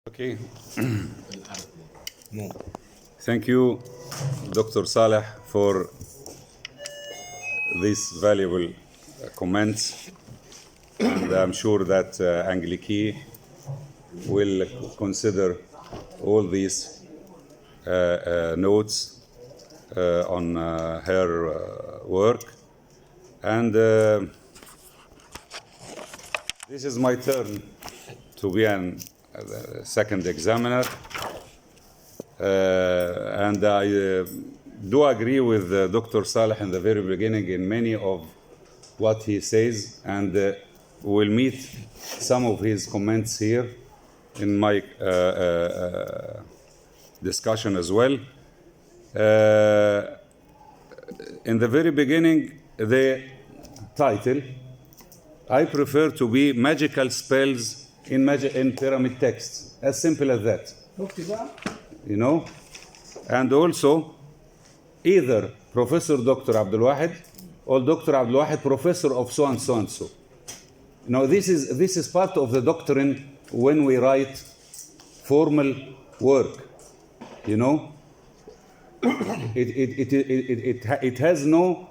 Okay. Thank you, Dr. Saleh, for these valuable comments. And I'm sure that Angliki will consider all these notes on her work. And this is my turn to be an second examiner. And I do agree with Dr. Saleh in the very beginning in many of what he says, and we'll meet some of his comments here in my discussion as well. In the very beginning, the title, I prefer to be magical spells in pyramid texts, as simple as that. You know, and also either Professor Dr. Abdul Wahid or Dr. Abdul Wahid, Professor of so and so and so. You know, this is part of the doctrine when we write formal work. You know, it has no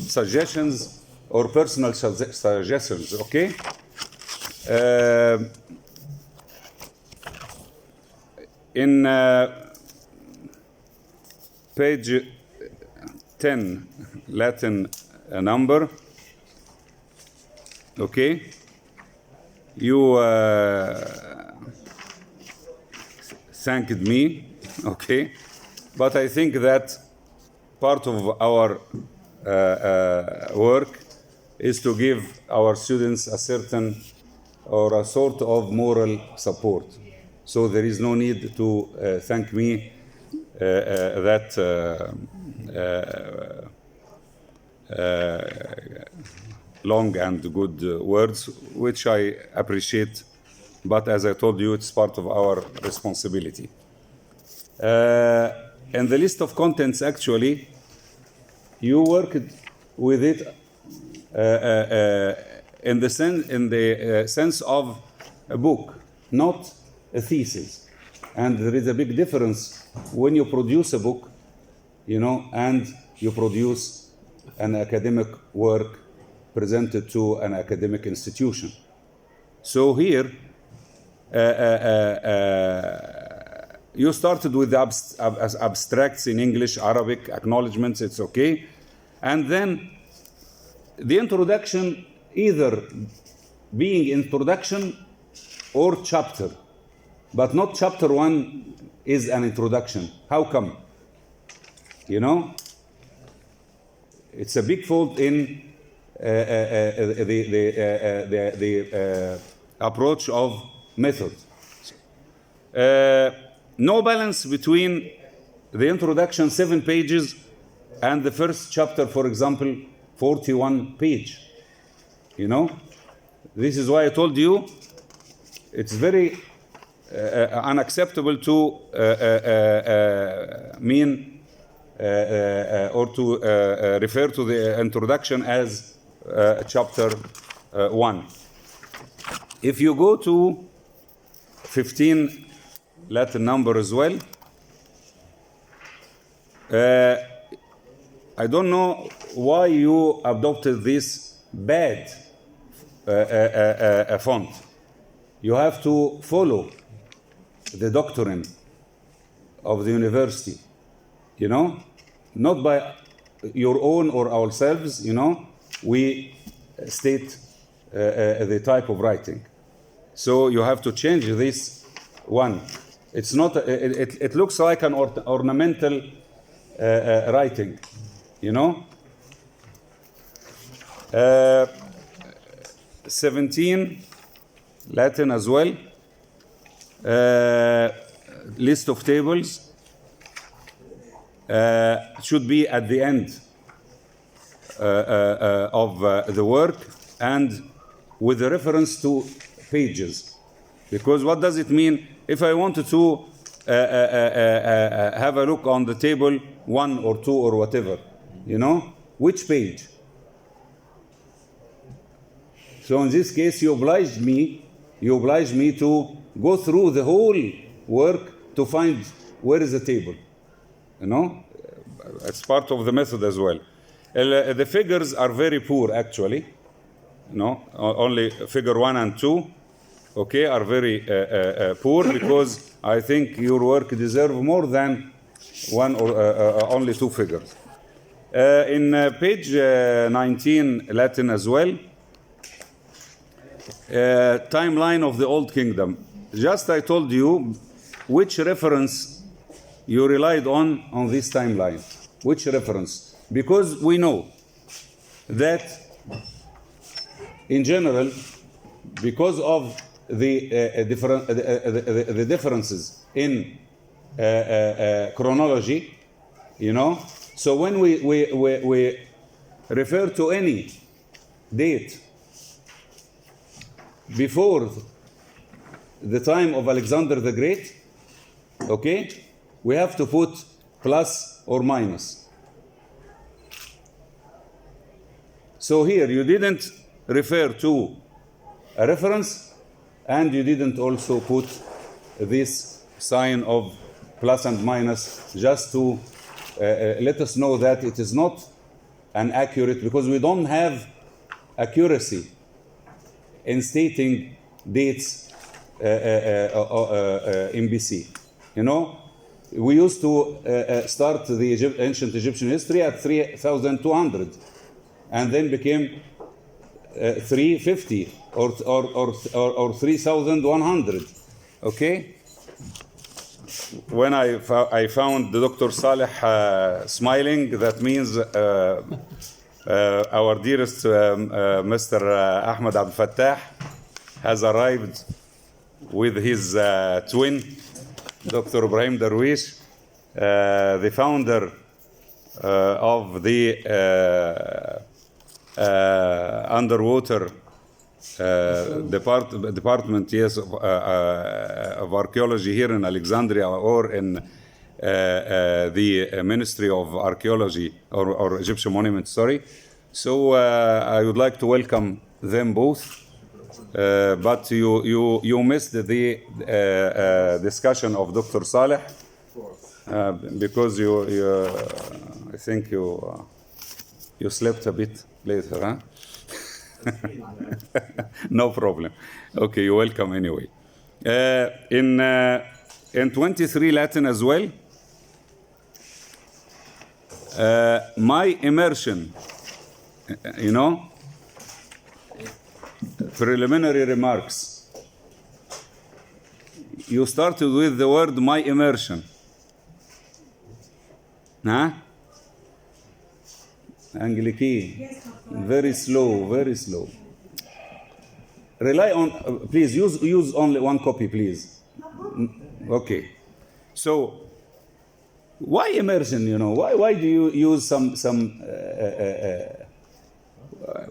suggestions or personal suggestions. Okay. In page 10, Latin number, okay, you thanked me, okay, but I think that part of our work is to give our students a certain or a sort of moral support. So there is no need to thank me that long and good words, which I appreciate, but as I told you, it's part of our responsibility. And the list of contents, actually, you worked with it in the sense of a book, not a thesis. And there is a big difference when you produce a book, you know, and you produce an academic work presented to an academic institution. So here, you started with the abstracts in English, Arabic, acknowledgements, it's okay. And then the introduction either being introduction or chapter, but not chapter 1 is an introduction. How come? You know, it's a big fault in the approach of method. No balance between the introduction 7 pages and the first chapter, for example, 41 page. You know, this is why I told you it's very unacceptable to mean or to refer to the introduction as chapter 1. If you go to 15 Latin number as well, I don't know why you adopted this bad font. You have to follow the doctrine of the university, you know, not by your own or ourselves, you know, we state the type of writing. So you have to change this one. It's not, it looks like an ornamental writing, you know. 17 Latin as well. List of tables should be at the end of the work and with a reference to pages. Because what does it mean if I wanted to have a look on the table 1 or 2 or whatever, you know, which page? So in this case, you obliged me to go through the whole work to find where is the table. You know, it's part of the method as well. The figures are very poor actually. No, only figure 1 and 2, okay, are very poor, because I think your work deserves more than one or only 2 figures. In page 19 Latin as well, timeline of the Old Kingdom. Just I told you which reference you relied on this timeline. Which reference? Because we know that in general, because of the differences in chronology, you know, so when we refer to any date before the time of Alexander the Great, okay, we have to put plus or minus. So here you didn't refer to a reference, and you didn't also put this sign of plus and minus, just to let us know that it is not an accurate, because we don't have accuracy in stating dates in BC. You know, we used to start the ancient Egyptian history at 3,200, and then became 350 or 3,100. Okay. When I found the Dr. Saleh smiling, that means our dearest Mr. Ahmed Abdel Fattah has arrived with his twin, Dr. Ibrahim Darwish, the founder of the underwater department, yes, of archaeology here in Alexandria, or in the Ministry of Archaeology or Egyptian Monuments, sorry. So I would like to welcome them both. But you missed the discussion of Dr. Saleh because I think you slept a bit later, huh? No problem. Okay, you're welcome anyway. In 23 Latin as well, my immersion, you know, preliminary remarks. You started with the word my immersion. Huh? English. Very slow, very slow. Rely on, please, use only one copy, please. Okay. So, why immersion, you know? Why do you use some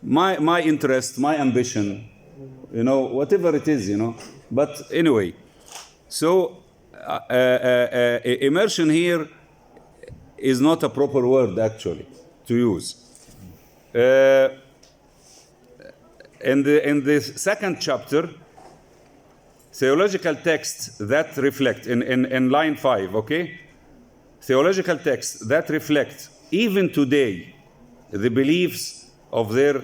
my interest, my ambition, you know, whatever it is, you know? But anyway, so immersion here is not a proper word, actually, to use. In the second chapter, theological texts that reflect, in line 5, okay? Theological texts that reflect, even today, the beliefs of their,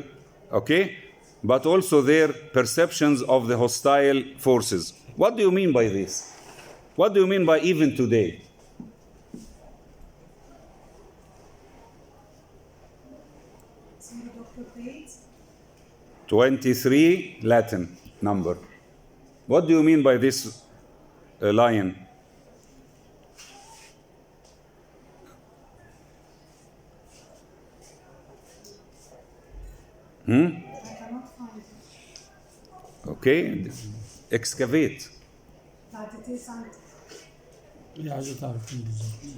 okay? But also their perceptions of the hostile forces. What do you mean by this? What do you mean by even today? 23 Latin number. What do you mean by this line? Okay, excavate.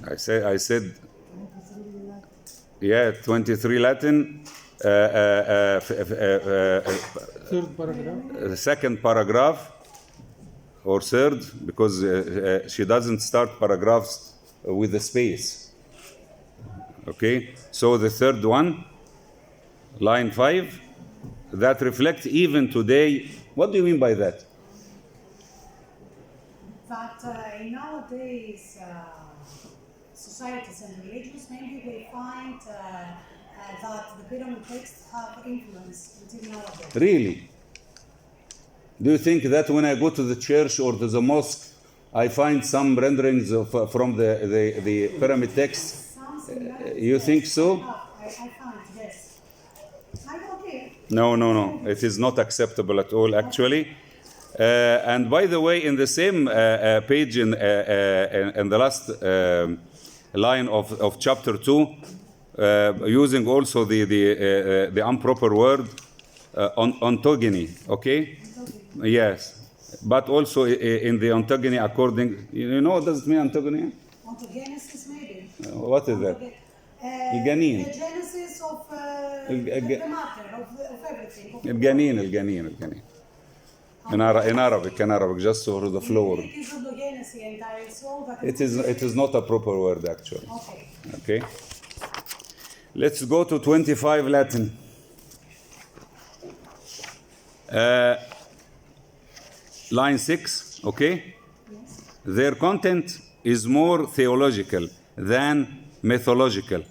I said, yeah, 23 Latin. Third paragraph. Second paragraph or third, because she doesn't start paragraphs with a space. Okay, so the third one, line 5, that reflect even today. What do you mean by that? That in nowadays societies and religions, maybe they find that the pyramid texts have influence until nowadays. Really? Do you think that when I go to the church or to the mosque, I find some renderings from the pyramid text? Something like You think so? I found, yes. Okay. No. It is not acceptable at all, actually. And by the way, in the same page, in the last line of chapter 2, using also the improper word ontogeny, okay? Yes. But also in the ontogeny according, you know what does it mean, ontogeny? Ontogenesis, maybe. What is that? الجنين. The genesis of the matter, of everything. الجنين. In Arabic, just over the floor. It is ontogenesis, and I saw that. It is not a proper word, actually. Okay. Okay. Let's go to 25 Latin. Line 6, okay? Yes. Their content is more theological than mythological,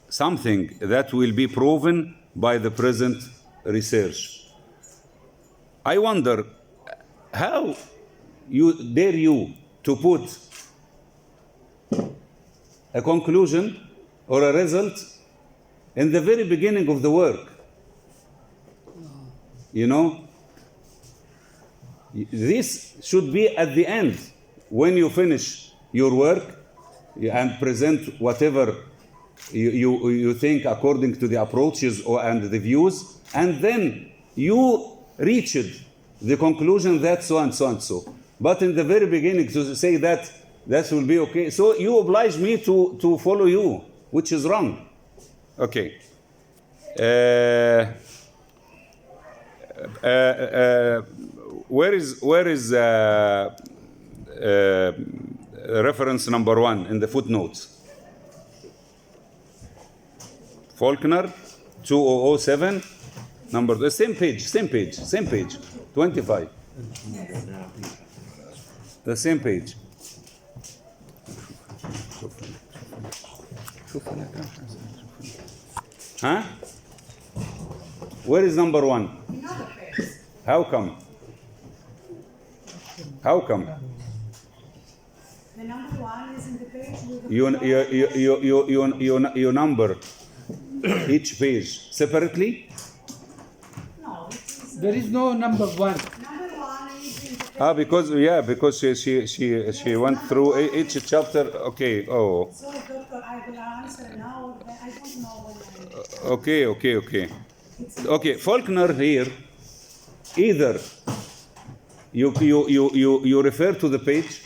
something that will be proven by the present research. I wonder how you dare you to put a conclusion or a result in the very beginning of the work. You know, this should be at the end when you finish your work and present whatever you think according to the approaches and the views, and then you reached the conclusion that so and so and so. But in the very beginning to say that will be okay, so you oblige me to follow you, which is wrong. Okay. Where is reference number 1 in the footnotes? Faulkner, 2007, number the same page, 25. The same page. Huh? Where is number 1? Another page. How come? How come? The number 1 is in the page with the You number each page separately? No, it is, There is no number 1. number 1 is in the page. Because she went through each chapter. Okay. Oh. So, Doctor, I will answer now. I don't know when Okay. Faulkner here, either you refer to the page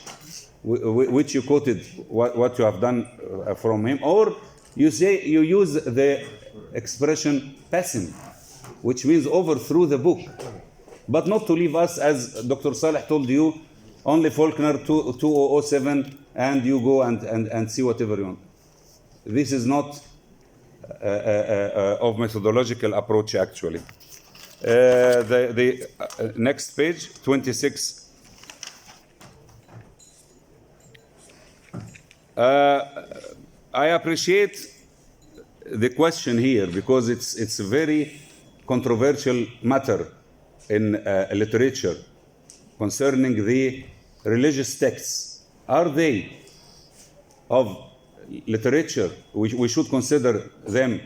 which you quoted what you have done from him, or you use the expression passing, which means overthrew the book, but not to leave us, as Dr. Saleh told you, only Faulkner 2007, and you go and see whatever you want. This is not of methodological approach, actually. The next page, 26. I appreciate the question here because it's a very controversial matter in literature concerning the religious texts. Are they of literature? We should consider them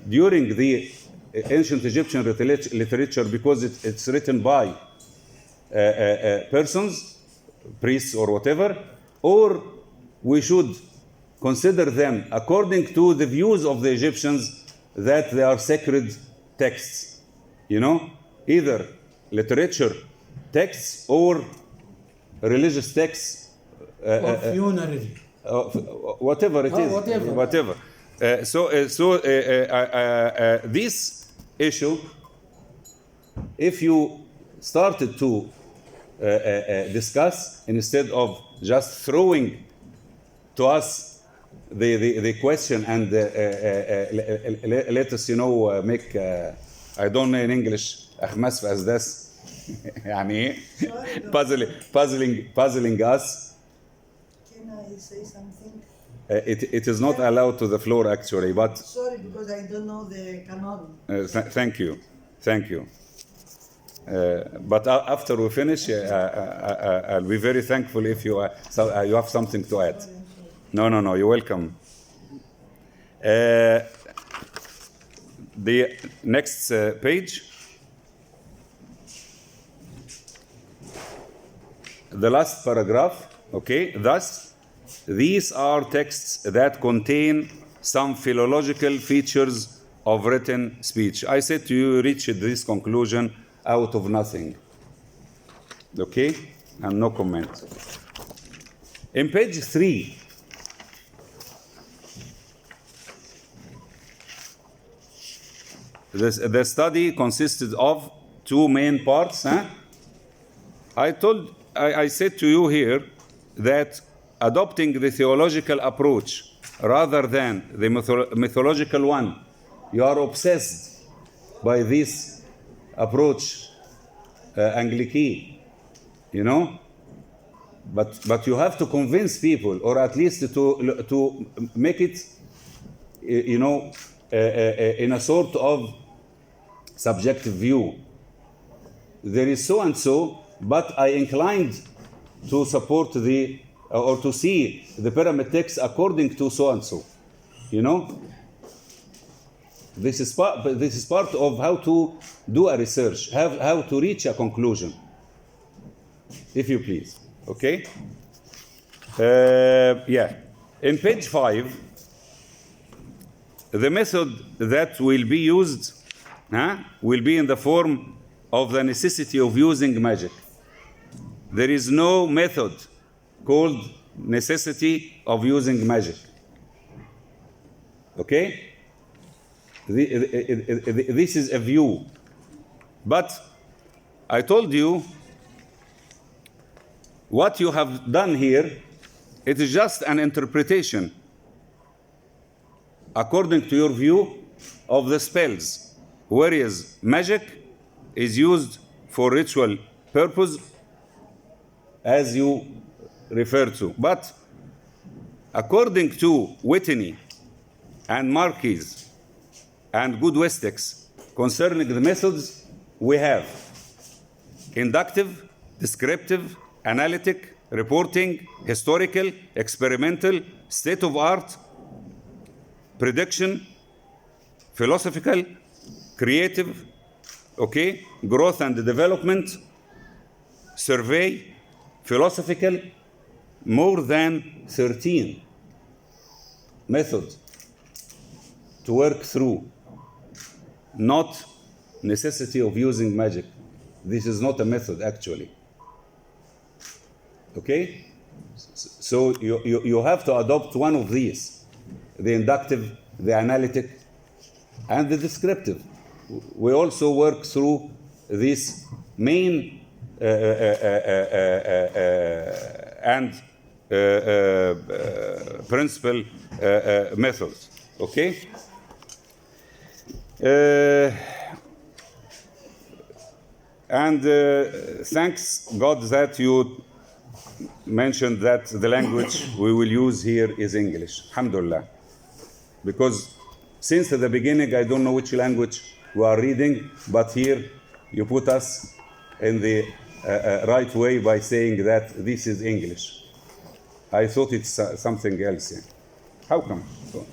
during the ancient Egyptian literature because it's written by persons, priests or whatever, or we should consider them according to the views of the Egyptians that they are sacred texts. You know, either literature texts or religious texts. Or funerary. Whatever it is. Whatever. This issue, if you started to discuss instead of just throwing to us the question and let us, make a I don't know in English أخماس في أسداس يعني إيه puzzling us. Can I say something? It is not allowed to the floor actually, but Sorry, because I don't know the canon. thank you. But after we finish, I'll be very thankful if you have something to add. No, you're welcome. The next page. The last paragraph, okay? Thus, these are texts that contain some philological features of written speech. I said to you, reached this conclusion out of nothing. Okay? And no comment. In page 3, the study consisted of two main parts. I said to you here that adopting the theological approach rather than the mythological one, you are obsessed by this approach, engliki, you know. But you have to convince people, or at least to make it, you know, in a sort of subjective view. There is so and so, but I inclined to support or to see the pyramid text according to so and so. You know, this is part of how to do a research, how to reach a conclusion. If you please, okay? In page 5, the method that will be used will be in the form of the necessity of using magic. There is no method called necessity of using magic. Okay? This is a view. But I told you what you have done here, it is just an interpretation according to your view of the spells, whereas magic is used for ritual purpose as you refer to. But according to Whitney and Marquis and Goodwestics concerning the methods, we have inductive, descriptive, analytic, reporting, historical, experimental, state of art, prediction, philosophical, creative, okay, growth and development, survey, philosophical, more than 13 methods to work through. Not necessity of using magic. This is not a method actually. Okay? So you have to adopt one of these, the inductive, the analytic, and the descriptive. We also work through these main and principal methods. Okay? Thanks God that you mentioned that the language we will use here is English. Alhamdulillah. Because since the beginning, I don't know which language we are reading, but here you put us in the right way by saying that this is English. I thought it's something else. Yeah. How come? So,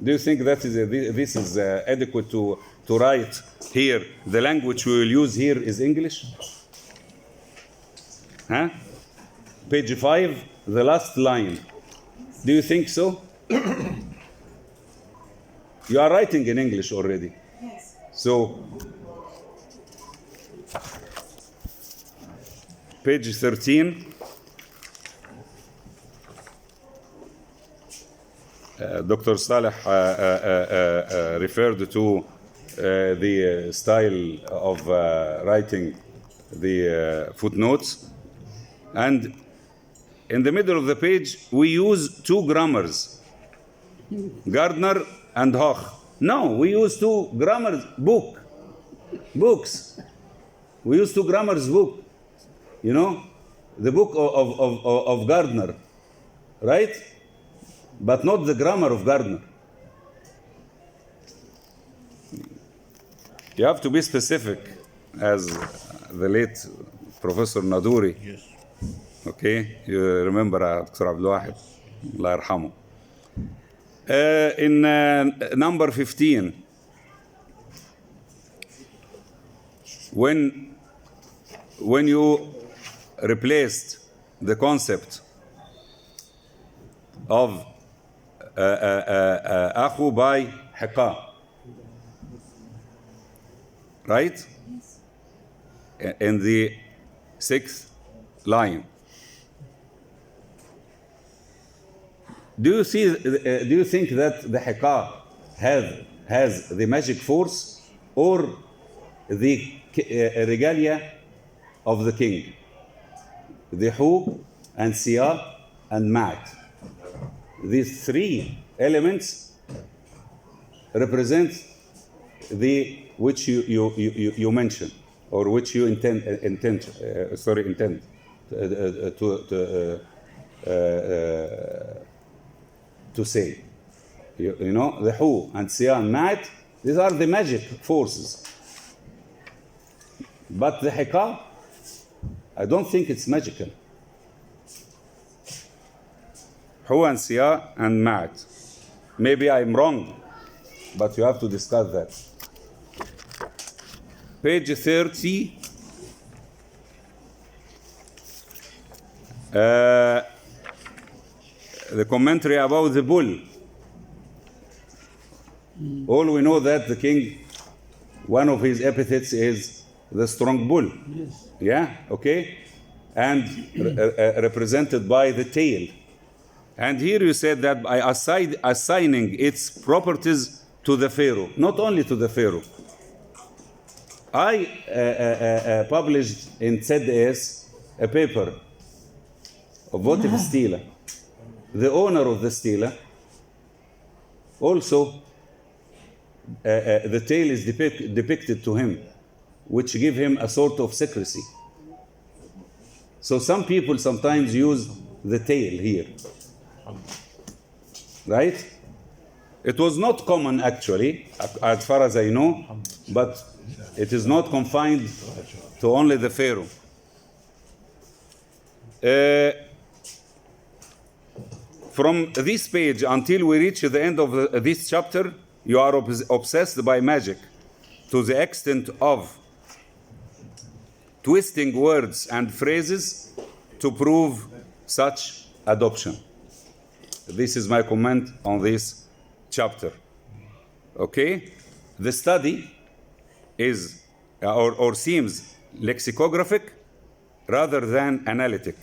do you think that this is adequate to write here? The language we will use here is English? Huh? Page 5, the last line. Do you think so? You are writing in English already. Yes. So, page 13. Dr. Saleh referred to the style of writing the footnotes. And in the middle of the page, we use two grammars, Gardner and Hoch. No, we use two grammars book. Books. We used to grammar's book. You know, the book of Gardner, right? But not the grammar of Gardner. You have to be specific, as the late Professor Naduri. Yes. Okay, you remember Dr. Abdul Wahid, Allah yarhamu. In number 15, when you replaced the concept of أخو by حقا, right? In the 6th line. Do you think that the حقا has the magic force or the regalia of the king? The hu and siya and ma'at. These three elements represent the which you mention, or which you intend to say. You know, the hu and siya and ma'at, these are the magic forces. But the hika, I don't think it's magical. Hu and siya and ma'at. Maybe I'm wrong, but you have to discuss that. Page 30. The commentary about the bull. All we know that the king, one of his epithets is the strong bull. Yes. Yeah, okay? And represented by the tail. And here you said that by assigning its properties to the pharaoh, not only to the pharaoh. I published in ZDS a paper of votive stela. The owner of the stela, also the tail is depicted to him, which give him a sort of secrecy. So some people sometimes use the tail here, right? It was not common actually, as far as I know, but it is not confined to only the pharaoh. From this page until we reach the end of this chapter, you are obsessed by magic to the extent of twisting words and phrases to prove such adoption. This is my comment on this chapter. Okay? The study is or seems lexicographic rather than analytic.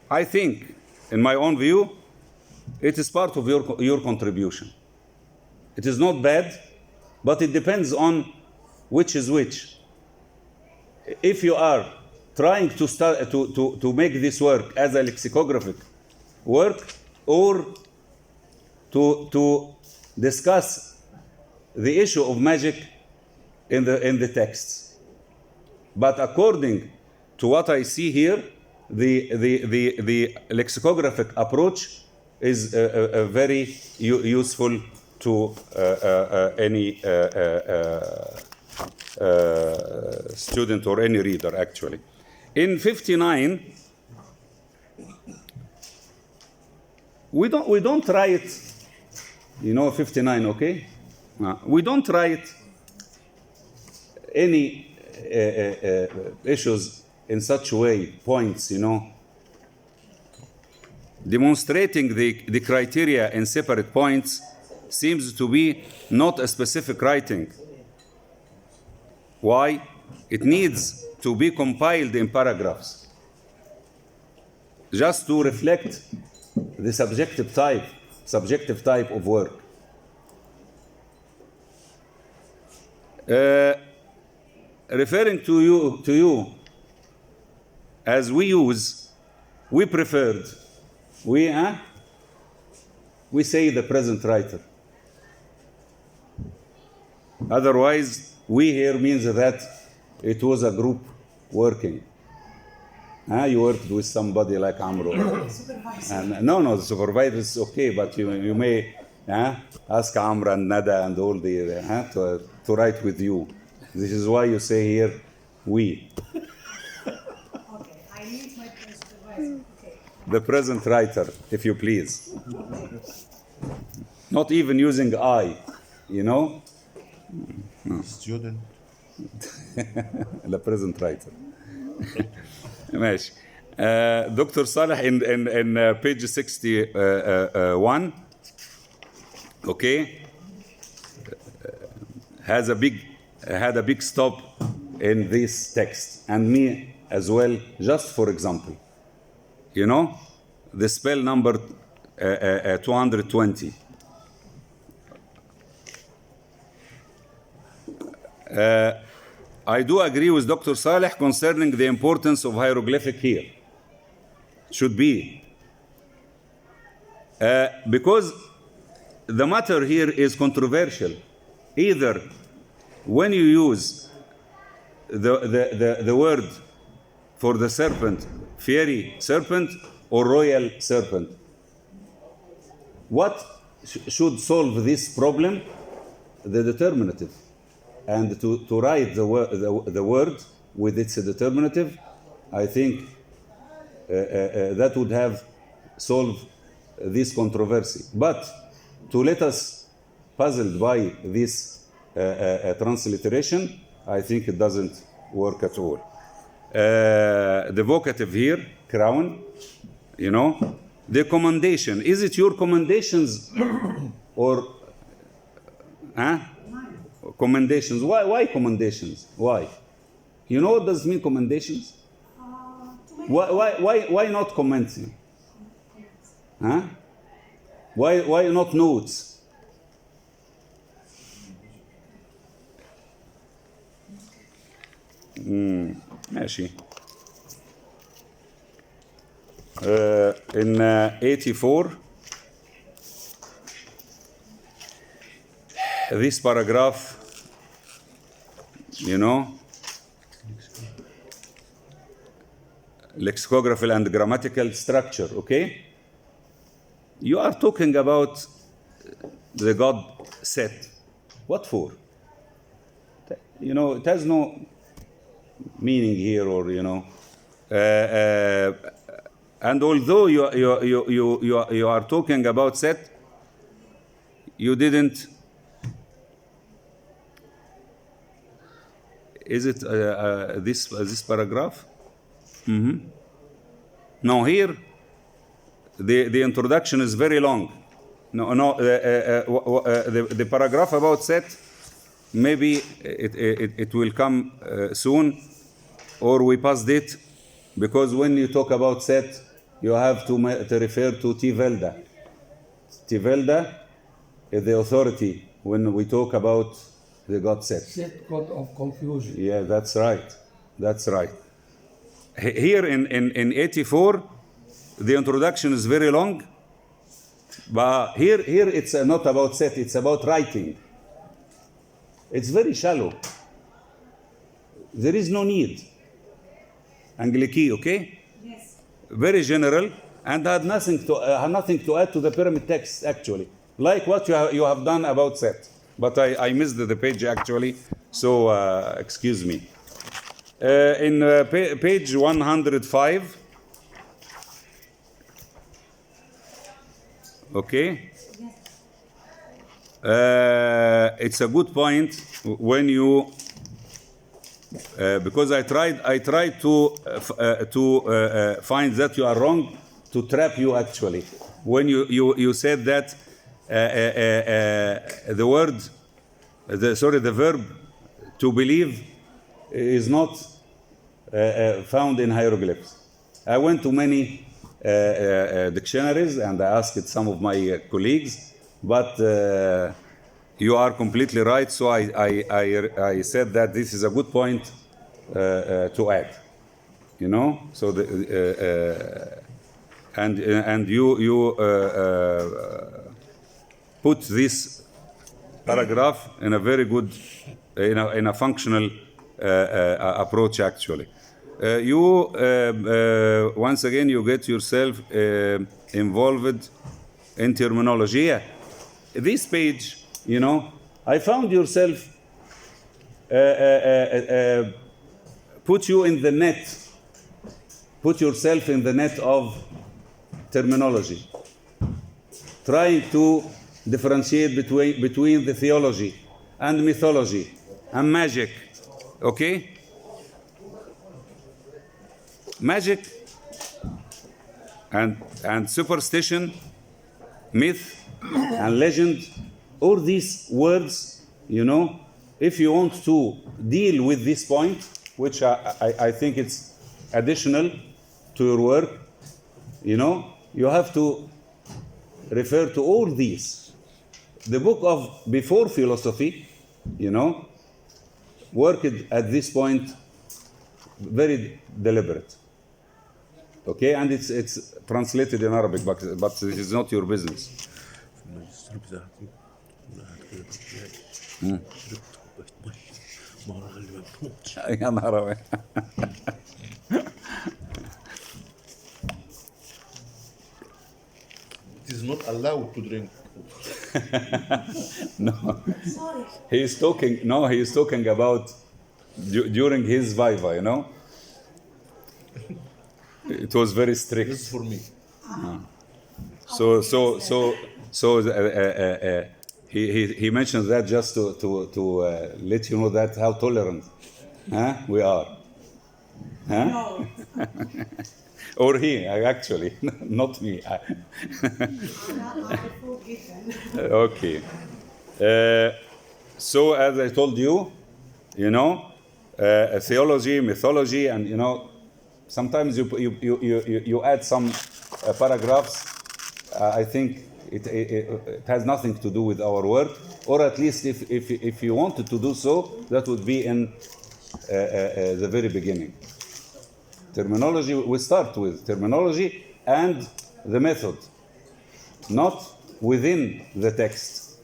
I think, in my own view, it is part of your contribution. It is not bad, but it depends on which is which. If you are trying to make this work as a lexicographic work, or to discuss the issue of magic in the texts. But according to what I see here, the lexicographic approach is very useful to any student or any reader, actually. In 59, we don't write, you know, 59, okay? We don't write any issues in such a way, points, you know, demonstrating the criteria in separate points seems to be not a specific writing. Why? It needs to be compiled in paragraphs, just to reflect the subjective type of work. Referring to you, as we preferred, we say the present writer. Otherwise, We here means that it was a group working. You worked with somebody like Amro. Supervisor. No, the supervisor is okay, but you may ask Amr and Nada and all to write with you. This is why you say here, we. Okay, I need my supervisor. Okay. The present writer, if you please. Not even using I, you know? Student. The present writer. ماشي. Dr. Saleh in page 61, okay, had a big stop in this text, and me as well, just for example. You know, the spell number 220. I do agree with Dr. Saleh concerning the importance of hieroglyphic here. Should be. Because the matter here is controversial. Either when you use the word for the serpent, fiery serpent or royal serpent, what should solve this problem? The determinative. And to write the word with its determinative, I think that would have solved this controversy. But to let us puzzled by this transliteration, I think it doesn't work at all. The vocative here, crown, you know. The commendation, is it your commendations or commendations? Why commendations? Why? You know what does it mean, commendations? Why not commenting? Why not notes? ماشي. In 84, this paragraph, you know, lexicographical and grammatical structure, okay? You are talking about the God Set. What for? You know, it has no meaning here, or you know. And although you are talking about Set, you didn't. Is it this paragraph? Mm-hmm. No, here the introduction is very long. The paragraph about Set, maybe it will come soon, or we passed it, because when you talk about Set, you have to refer to Tivelda. Tivelda is the authority when we talk about the God Set. Set God of confusion. Yeah, that's right. That's right. Here in 84, the introduction is very long, but here it's not about Set, it's about writing. It's very shallow. There is no need. Englicky, okay? Yes. Very general, and had nothing to add to the pyramid text, actually. Like what you have done about Set. But I missed the page, actually, so excuse me. In page 105, okay? It's a good point when you, because I tried to find that you are wrong, to trap you actually. When you said that the verb to believe is not found in hieroglyphs. I went to many dictionaries and I asked some of my colleagues, but you are completely right. So I said that this is a good point to add. You know, so and you put this paragraph in a very good in a functional approach actually. You once again you get yourself involved in terminology. Yeah. This page, you know, I found yourself put you in the net. Put yourself in the net of terminology, trying to differentiate between the theology and mythology and magic. Okay? Magic and superstition, myth and legend, all these words, you know, if you want to deal with this point, which I think it's additional to your work, you know, you have to refer to all these. The book of Before Philosophy, you know, worked at this point very deliberate. Okay, and it's translated in Arabic, but it is not your business. يا نهار أبيض. It is not allowed to drink. No, Sorry. he is talking. No, he is talking about during his viva. You know, it was very strict. This is for me. So he mentioned that just to let you know that how tolerant, we are. No. Or he, actually, not me. I'm forgiven. Okay. So as I told you, you know, theology, mythology, and you know, sometimes you add some paragraphs. I think it has nothing to do with our work, or at least if you wanted to do so, that would be in the very beginning. Terminology, we start with terminology and the method, not within the text.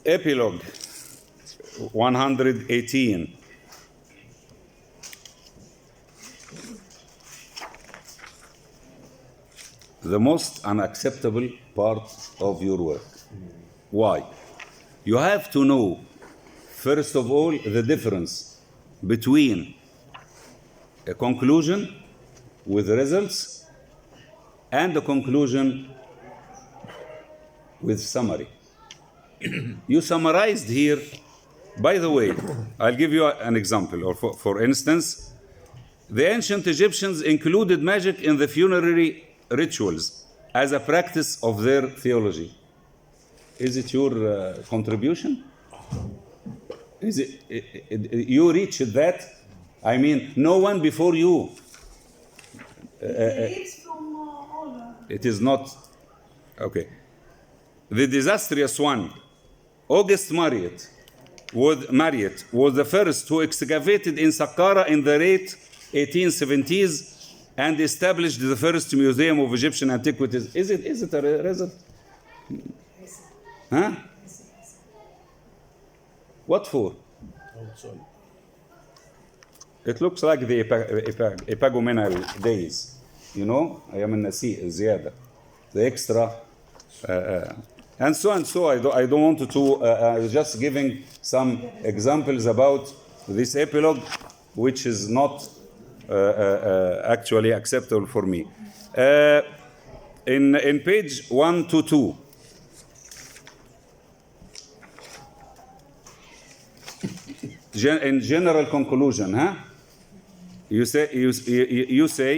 Epilogue 118. The most unacceptable part of your work. Why? You have to know, first of all, the difference between a conclusion with results and a conclusion with summary. You summarized here. By the way, I'll give you an example. Or for instance, the ancient Egyptians included magic in the funerary rituals as a practice of their theology. Is it your contribution? Is it you reached that? I mean, no one before you. It's from all. It is not. Okay. The disastrous one, August Marriott, was the first who excavated in Saqqara in the late 1870s and established the first museum of Egyptian antiquities. Is it a result? Huh? What for? Outside. It looks like the epagomenal days. You know, أيام النسيء الزيادة, the extra, and so. I don't want to just giving some examples about this epilogue, which is not actually acceptable for me. In page 122. In general conclusion, you say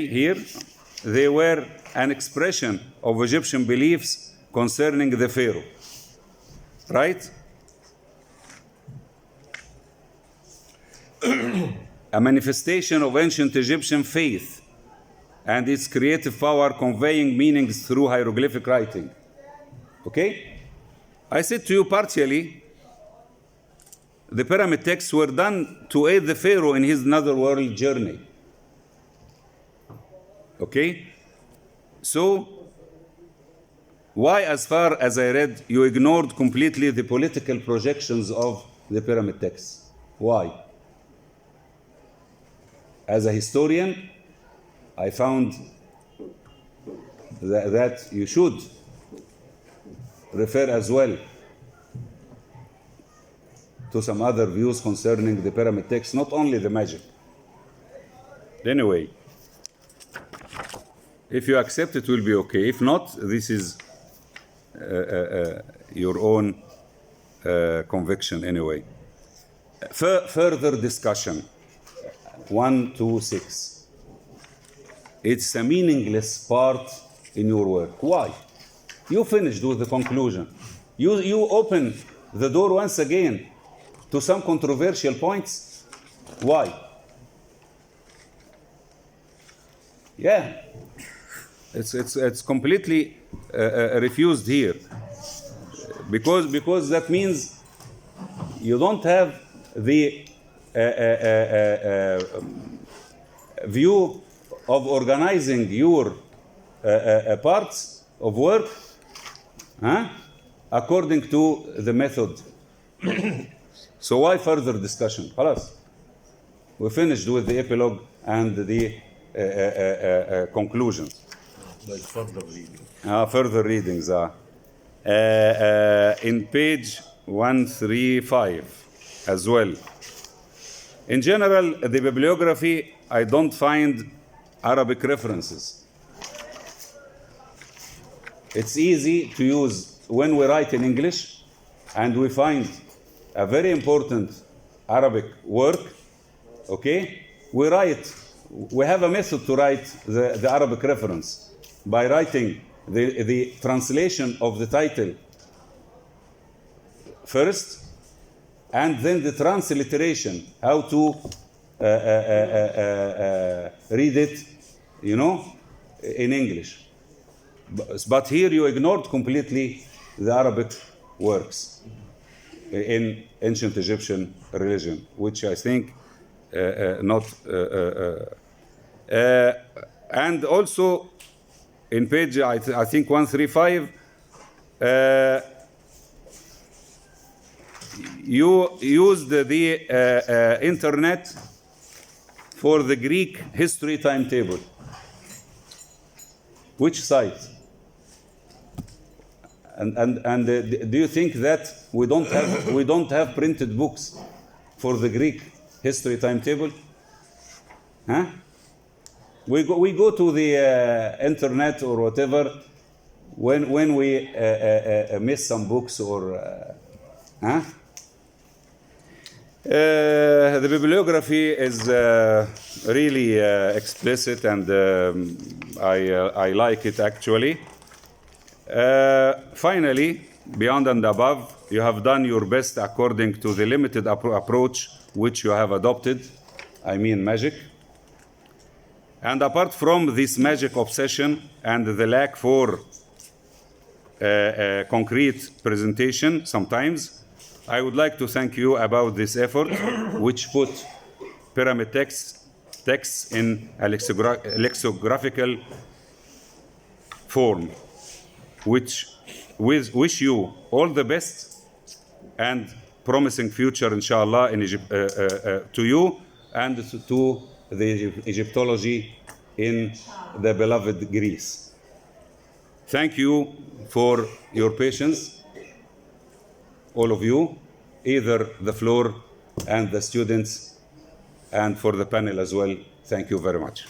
here, they were an expression of Egyptian beliefs concerning the Pharaoh, right? A manifestation of ancient Egyptian faith and its creative power conveying meanings through hieroglyphic writing. Okay? I said to you partially, the pyramid texts were done to aid the Pharaoh in his netherworld journey. Okay? So, why, as far as I read, you ignored completely the political projections of the pyramid texts? Why? As a historian, I found that you should refer as well to some other views concerning the pyramid text, not only the magic. Anyway, if you accept, it will be okay. If not, this is your own conviction anyway. Further discussion, 1, 2, 6. It's a meaningless part in your work. Why? You finished with the conclusion. You open the door once again to some controversial points. Why? Yeah, it's completely refused here, because that means you don't have the view of organizing your parts of work according to the method. So why further discussion? خلاص. We finished with the epilogue and the conclusions. Like further reading. Further readings. In page 135 as well. In general, the bibliography, I don't find Arabic references. It's easy to use when we write in English and we find a very important Arabic work, okay? We have a method to write the Arabic reference by writing the translation of the title first, and then the transliteration, how to read it, in English. But here you ignored completely the Arabic works in ancient Egyptian religion, which I think not. And also in page, I think 135, you used the internet for the Greek history timetable. Which site? And do you think that we don't have printed books for the Greek history timetable? Huh? We go to the internet or whatever when we miss some books or the bibliography is really explicit, and I like it actually. Finally, beyond and above, you have done your best according to the limited approach which you have adopted, I mean magic. And apart from this magic obsession and the lack for concrete presentation sometimes, I would like to thank you about this effort, which put pyramid texts in a lexicographical form, which wish you all the best and promising future, inshallah, in Egypt, to you and to the Egyptology in the beloved Greece. Thank you for your patience, all of you, either the floor and the students, and for the panel as well. Thank you very much.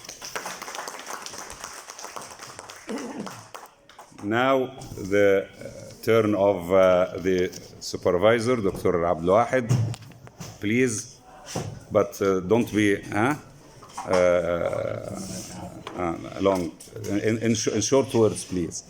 Now the turn of the supervisor, Dr. Rahab. Please, but don't be long. In short words, please.